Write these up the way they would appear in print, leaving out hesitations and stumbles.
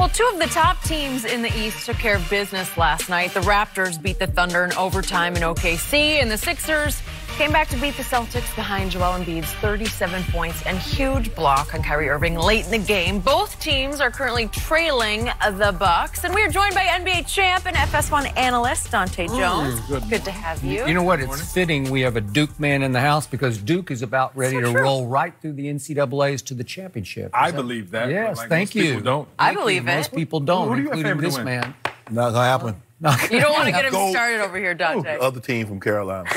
Well, two of the top teams in the East took care of business last night. The Raptors beat the Thunder in overtime in OKC, and the Sixers came back to beat the Celtics behind Joel Embiid's 37 points and huge block on Kyrie Irving late in the game. Both teams are currently trailing the Bucks, and we are joined by NBA champ and FS1 analyst Dahntay Jones. Good to have you. You know what? It's fitting we have a Duke man in the house because Duke is about ready to roll right through the NCAAs to the championship. I believe that. Yes, like thank you. Don't. I believe it. Most people don't, Who do you have including favorite to this win? man. Not gonna happen. You don't want to get him started over here, Dahntay. Other team from Carolina.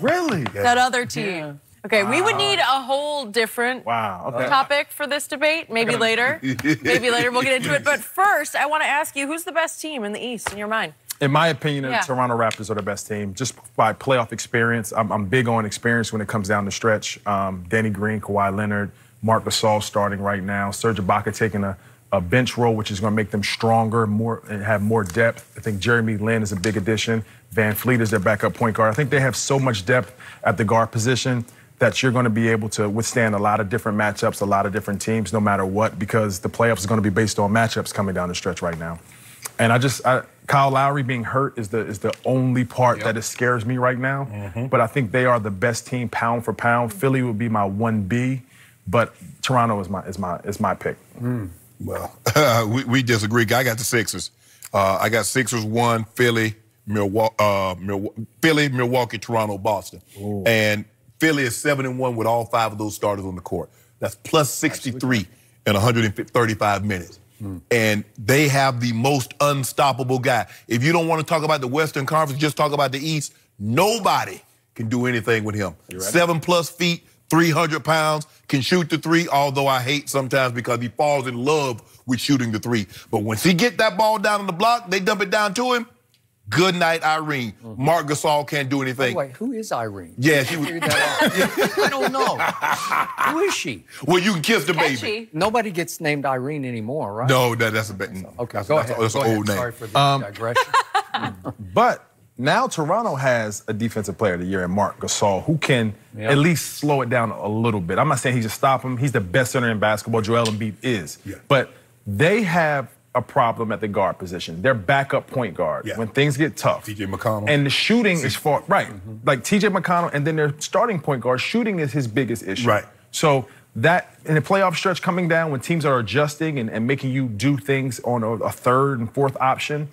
Really? That other team. Okay, we would need a whole different topic for this debate. Maybe later. Maybe later we'll get into it. But first, I want to ask you, who's the best team in the East in your mind? In my opinion, the Toronto Raptors are the best team, just by playoff experience. I'm big on experience when it comes down the stretch. Danny Green, Kawhi Leonard, Marc Gasol starting right now. Serge Ibaka taking a bench role, which is going to make them stronger, and have more depth. I think Jeremy Lin is a big addition. Van Fleet is their backup point guard. I think they have so much depth at the guard position that you're going to be able to withstand a lot of different matchups, a lot of different teams, no matter what, because the playoffs is going to be based on matchups coming down the stretch right now. And Kyle Lowry being hurt is the only part that scares me right now. But I think they are the best team pound for pound. Philly would be my 1B, but Toronto is my pick. Well, we disagree. I got the Sixers. I got Sixers 1, Philly, Milwaukee, Toronto, Boston. Ooh. And Philly is 7-1 with all 5 of those starters on the court. That's plus 63 in 135 minutes. And they have the most unstoppable guy. If you don't want to talk about the Western Conference, just talk about the East. Nobody can do anything with him. 7+ feet, 300 pounds, can shoot the three, although I hate sometimes because he falls in love with shooting the three. But once he get that ball down on the block, they dump it down to him. Good night, Irene. Marc Gasol can't do anything. Wait, who is Irene? Yeah, she was. I don't know. Who is she? Well, you can kiss the baby. Nobody gets named Irene anymore, right? No, that's a bit. Okay, go ahead. That's an old name. Sorry for the digression. But now Toronto has a defensive player of the year in Marc Gasol who can at least slow it down a little bit. I'm not saying he just stop him. He's the best center in basketball. Joel Embiid is. Yeah. But they have a problem at the guard position. Their backup point guard. When things get tough. TJ McConnell. And the shooting is far, like TJ McConnell, and then their starting point guard, shooting is his biggest issue. Right. So that, in the playoff stretch coming down, when teams are adjusting and making you do things on a third and fourth option,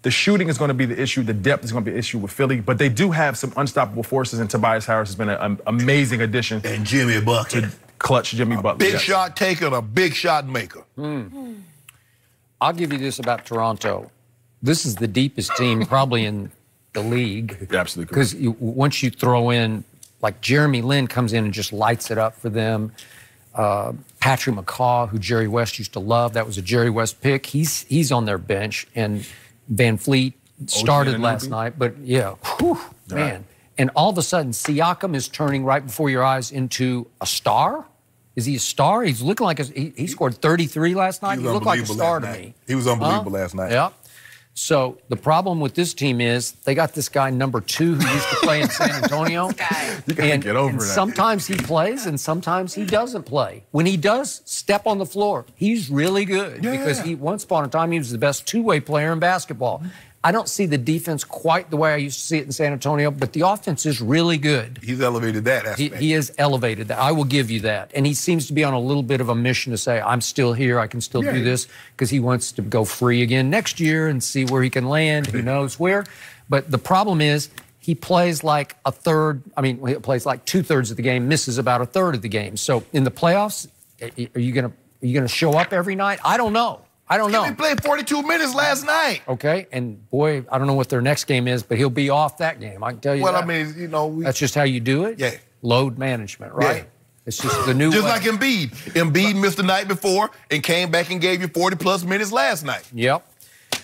the shooting is going to be the issue. The depth is going to be an issue with Philly. But they do have some unstoppable forces, and Tobias Harris has been an amazing addition. And Jimmy Butler. Clutch Jimmy Butler. Big shot taker and a big shot maker. I'll give you this about Toronto. This is the deepest team probably in the league. Absolutely. Because once you throw in, like Jeremy Lin comes in and just lights it up for them. Patrick McCaw, who Jerry West used to love, that was a Jerry West pick. He's on their bench. And Van Fleet started last night. But, man. And all of a sudden, Siakam is turning right before your eyes into a star. Is he a star? He's looking like he scored 33 last night. He looked like a star to me. He was unbelievable last night. Yeah. So the problem with this team is they got this guy number 2 who used to play in San Antonio. You gotta get over that. Sometimes he plays and sometimes he doesn't play. When he does step on the floor, he's really good because once upon a time he was the best two-way player in basketball. I don't see the defense quite the way I used to see it in San Antonio, but the offense is really good. He's elevated that aspect. He has elevated that. I will give you that. And he seems to be on a little bit of a mission to say, I'm still here, I can still do this, because he wants to go free again next year and see where he can land, who knows where. But the problem is he plays like he plays like 2/3 of the game, misses about 1/3 of the game. So in the playoffs, are you gonna show up every night? I don't know. He played 42 minutes last night. Okay, and boy, I don't know what their next game is, but he'll be off that game. I can tell you that. Well, I mean, that's just how you do it? Yeah. Load management, right? Yeah. It's just the new way. Just like Embiid. Embiid missed the night before and came back and gave you 40+ minutes last night. Yep.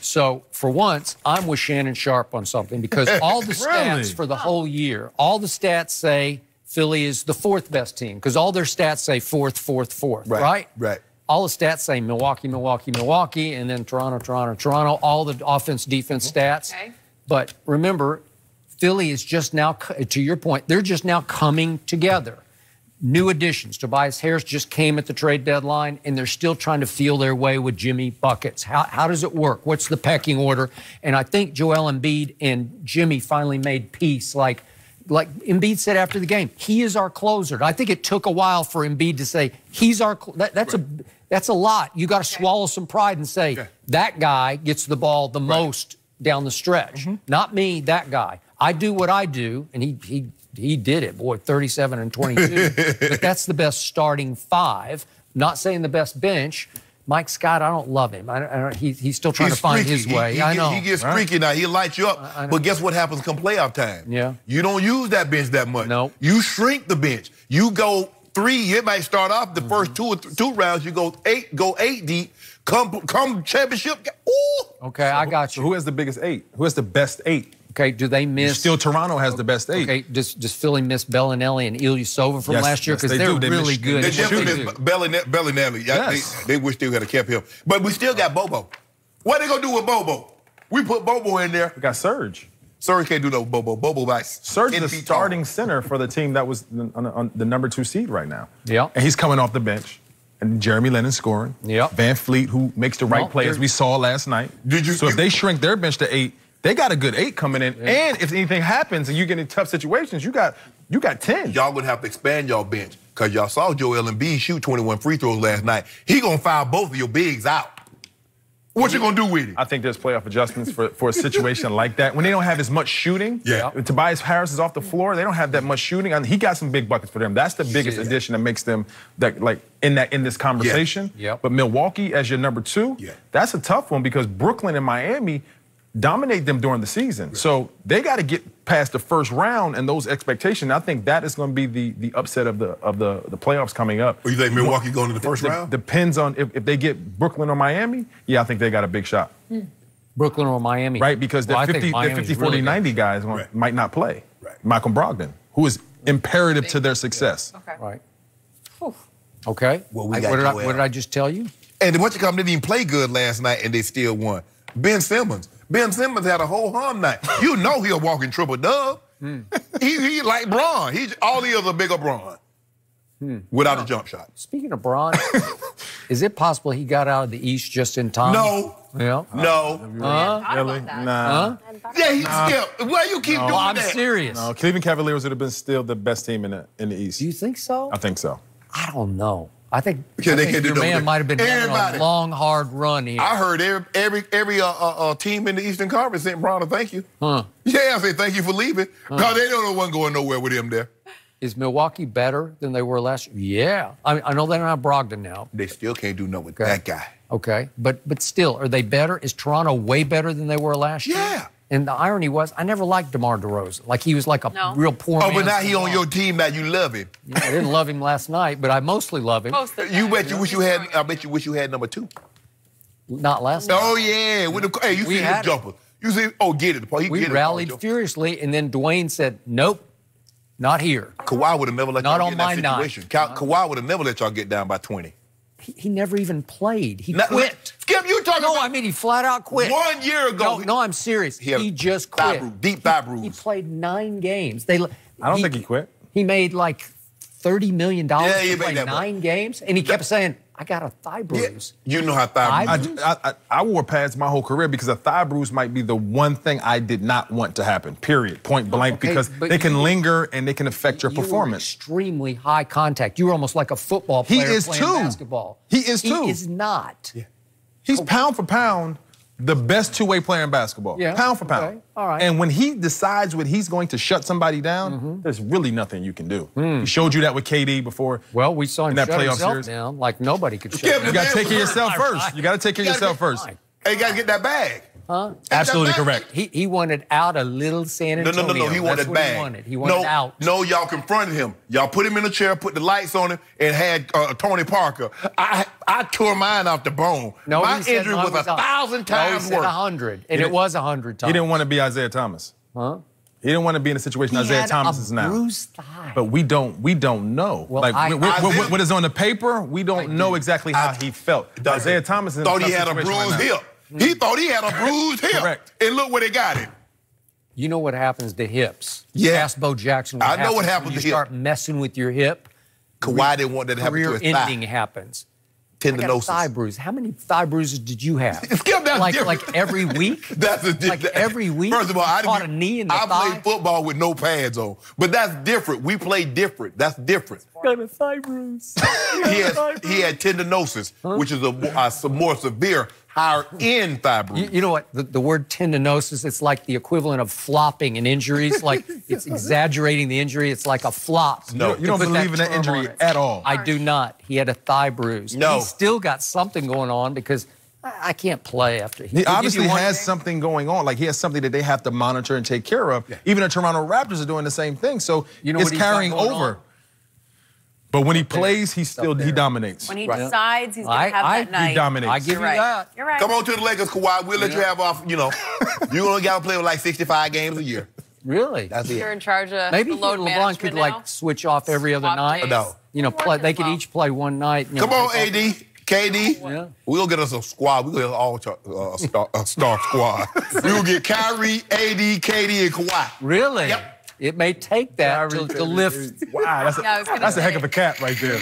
So, for once, I'm with Shannon Sharpe on something because all the stats for the whole year, all the stats say Philly is the 4th best team because all their stats say 4th, right? Right. All the stats say Milwaukee, Milwaukee, Milwaukee, and then Toronto, Toronto, Toronto, all the offense, defense stats. Okay. But remember, Philly is just now, to your point, they're just now coming together. new additions. Tobias Harris just came at the trade deadline, and they're still trying to feel their way with Jimmy buckets. How does it work? What's the pecking order? And I think Joel Embiid and Jimmy finally made peace. Like Embiid said after the game, he is our closer. I think it took a while for Embiid to say, he's our that's a lot. You got to swallow some pride and say, that guy gets the ball the most down the stretch. Not me, that guy. I do what I do, and he did it, boy, 37 and 22. But that's the best starting five. Not saying the best bench. Mike Scott, I don't love him. He's still trying to find his way. I know. He gets streaky now. He'll light you up. But guess what happens come playoff time? Yeah. You don't use that bench that much. No. You shrink the bench. You go 3. You might start off the first two rounds. You go eight deep. Come championship. Ooh. Okay, I got you. So who has the biggest 8? Who has the best 8? Okay, do they miss? Still, Toronto has the best 8. Okay, does Philly miss Bellinelli and Ilyasova from last year? Because they're really good. They definitely miss Bellinelli. Yes. They wish they would have kept him. But we still got Bobo. What are they going to do with Bobo? We put Bobo in there. We got Serge. Serge can't do no Bobo. Bobo like Serge is the starting center for the team that was on the number 2 seed right now. Yeah. And he's coming off the bench. And Jeremy Lin scoring. Yeah. Van Fleet, who makes the right play, as we saw last night. So if they shrink their bench to 8, they got a good 8 coming in. Yeah. And if anything happens and you get in tough situations, you got 10. Y'all gonna have to expand y'all bench because y'all saw Joel Embiid shoot 21 free throws last night. He gonna foul both of your bigs out. What you gonna do with it? I think there's playoff adjustments for a situation like that. When they don't have as much shooting, when Tobias Harris is off the floor, they don't have that much shooting. I mean, he got some big buckets for them. That's the biggest addition that makes them in this conversation. But Milwaukee as your number 2, that's a tough one because Brooklyn and Miami dominate them during the season. So they got to get past the first round and those expectations. I think that is going to be the upset of the playoffs coming up. You think Milwaukee going to the first round? Depends on if they get Brooklyn or Miami. Yeah, I think they got a big shot. Brooklyn or Miami. Right, because the 50, 40, 90 guys might not play. Michael Brogdon, who is imperative to their success. Right. Okay. Well, what did I just tell you? And what you come didn't even play good last night and they still won. Ben Simmons had a whole harm night. You know he'll walk in triple dub. He like Braun. All the others are bigger Braun. Without a jump shot. Speaking of Braun, is it possible he got out of the East just in time? No. Yeah. No. Really? Nah. Yeah, he skipped. Why you keep doing that? I'm serious. No, Cleveland Cavaliers would have been still the best team in the East. Do you think so? I think so. I don't know. I think Because your man might have been having a long, hard run here. I heard every team in the Eastern Conference sent Braun a thank you. Huh. Yeah, I say thank you for leaving. Because they don't know one going nowhere with him there. Is Milwaukee better than they were last year? Yeah. I know they don't have Brogdon now. They still can't do nothing with that guy. Okay. But still, are they better? Is Toronto way better than they were last year? Yeah. And the irony was, I never liked DeMar DeRozan. Like, he was like a real poor man. Oh, but now he on your team, now you love him. Yeah, I didn't love him last night, but I mostly love him. I bet you wish you had number 2. Not last night. Oh, yeah. Hey, you see his jumper. You see, get it. We rallied furiously, and then Dwayne said, nope, not here. Kawhi would have never let y'all get in that situation. Not. Kawhi would have never let y'all get down by 20. He never even played. He quit. Skip, you talking about? No, I mean, he flat out quit. 1 year ago. No, I'm serious. He just quit. Deep thigh bruise. He played 9 games. I don't think he quit. He made like $30 million he to play 9 games, and he kept saying, I got a thigh bruise. Yeah, you know how thigh bruise. I wore pads my whole career because a thigh bruise might be the one thing I did not want to happen, period, point blank, because they can linger and they can affect your performance. Extremely high contact. You were almost like a football player playing basketball. He is too. He is not. Yeah. He's pound for pound the best two-way player in basketball. Yeah. Pound for pound. Okay. All right. And when he decides when he's going to shut somebody down, there's really nothing you can do. He showed you that with KD before. Well, we saw him in that shut playoff himself series down like nobody could shut him down. You got to take care of yourself first. You got to take care of yourself first. Hey, you got to get that bag. Huh? Absolutely correct. He wanted out of little San Antonio. No. He wanted bag. He wanted out. No, y'all confronted him. Y'all put him in a chair, put the lights on him, and had Tony Parker. I tore mine off the bone. No, my injury was 1,000 times worse. 100, and it was 100 times. He didn't want to be Isaiah Thomas. Huh? He didn't want to be in a situation Isaiah Thomas is now. Bruised thigh. But we don't know. Well, like what is on the paper, we don't know exactly how he felt. Isaiah Thomas thought he had a bruised hip. He thought he had a bruised hip. Correct. And look where they got him. You know what happens to hips? Yeah. Ask Bo Jackson. I know what happens when to you start messing with your hip. Kawhi didn't want that to happen to his thigh. Career-ending happens. Tendinosis. Thigh bruise. How many thigh bruises did you have? Skip, that's different. Like every week? That's like every week. First of all, I caught a knee in the thigh. I played football with no pads on, but that's different. We play different. That's different. Got a thigh bruise. He had tendinosis, which is a more severe, higher end thigh bruise. You know what? The word tendinosis, it's like the equivalent of flopping in injuries. Like it's exaggerating the injury. It's like a flop. No, you don't believe in that injury at all. I do not. He had a thigh bruise. No. He's still got something going on because I can't play after. He obviously has something going on. Like he has something that they have to monitor and take care of. Yeah. Even the Toronto Raptors are doing the same thing. So it's carrying over. But when he plays, he dominates. When he decides he's going to have that night. He dominates. I give you that. You're right. Come on to the Lakers, Kawhi. We'll let you have off, you only got to play with like 65 games a year. Really? That's it. You're in charge of maybe the load LeBron could now? like switch off every other night. No. They could each play one night. Come on, AD, KD. Yeah. We'll get us a squad. We'll get us a star squad. We'll get Kyrie, AD, KD, and Kawhi. Really? Yep. It may take that to lift. Wow, that's a heck of a cap right there.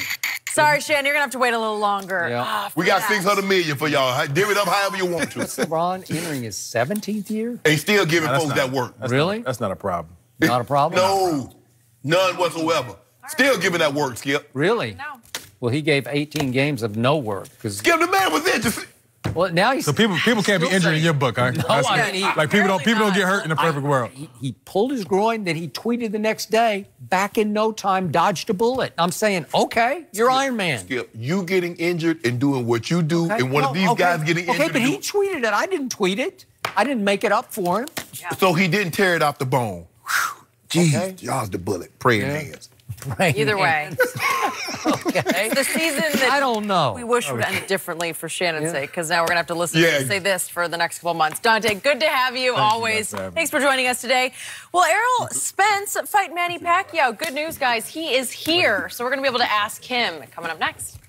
Sorry, Shannon, you're going to have to wait a little longer. Yeah. We got $600 million for y'all. Divvy it up however you want to. LeBron entering his 17th year? And still giving folks that work. Really? That's not a problem. Not a problem? No, none whatsoever. Still giving that work, Skip. Really? No. Well, he gave 18 games of no work. Skip, the man was interested. Well, now he's so people can't be injured in your book, huh? No, I mean, like people don't get hurt in the perfect world. He pulled his groin, then he tweeted the next day, back in no time, dodged a bullet. I'm saying, okay, you're Iron Man. Skip, you getting injured and doing what you do, and one of these guys getting injured. Okay, but he tweeted it. I didn't tweet it. I didn't make it up for him. Yeah. So he didn't tear it off the bone. Jeez, dodged the bullet. Praying hands. Either way. Okay. The season that I don't know. We wish would end differently for Shannon's sake, because now we're going to have to listen to you say this for the next couple months. Dahntay, good to have you always. Thanks for joining us today. Well, Errol Spence fight Manny Pacquiao. Good news, guys. He is here, so we're going to be able to ask him coming up next.